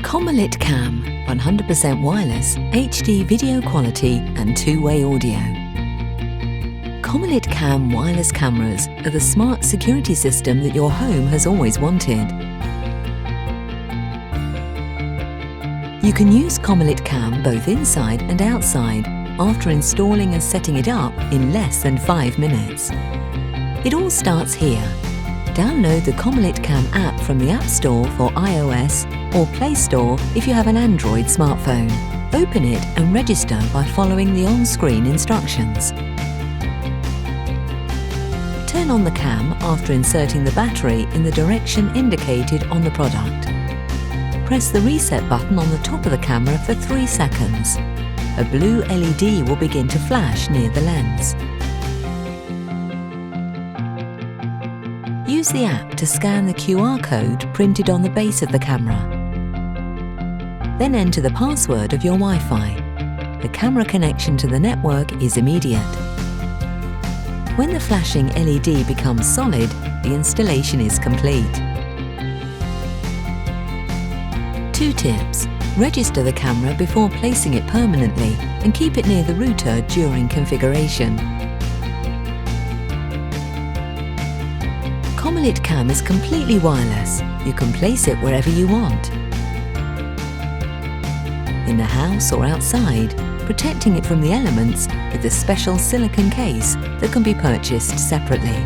ComelitCam, 100% wireless, HD video quality and two-way audio. ComelitCam wireless cameras are the smart security system that your home has always wanted. You can use ComelitCam both inside and outside after installing and setting it up in less than 5 minutes. It all starts here. Download the ComelitCam app from the App Store for iOS or Play Store if you have an Android smartphone. Open it and register by following the on-screen instructions. Turn on the cam after inserting the battery in the direction indicated on the product. Press the reset button on the top of the camera for 3 seconds. A blue LED will begin to flash near the lens. Use the app to scan the QR code printed on the base of the camera. Then enter the password of your Wi-Fi. The camera connection to the network is immediate. When the flashing LED becomes solid, the installation is complete. 2 tips. Register the camera before placing it permanently and keep it near the router during configuration. ComelitCam is completely wireless. You can place it wherever you want. In the house or outside, protecting it from the elements with a special silicone case that can be purchased separately.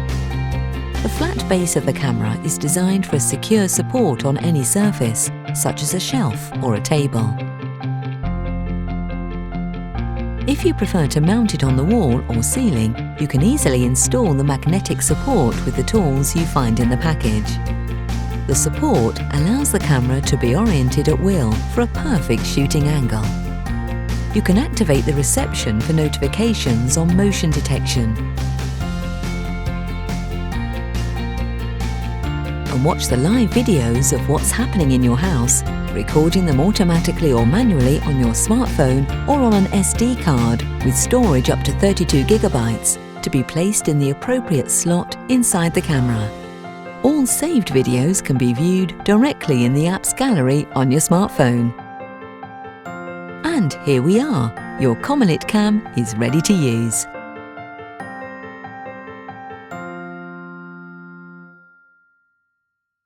The flat base of the camera is designed for a secure support on any surface, such as a shelf or a table. If you prefer to mount it on the wall or ceiling, you can easily install the magnetic support with the tools you find in the package. The support allows the camera to be oriented at will for a perfect shooting angle. You can activate the reception for notifications on motion detection and watch the live videos of what's happening in your house, recording them automatically or manually on your smartphone or on an SD card with storage up to 32 GB to be placed in the appropriate slot inside the camera. All saved videos can be viewed directly in the app's gallery on your smartphone. And here we are, your ComelitCam is ready to use.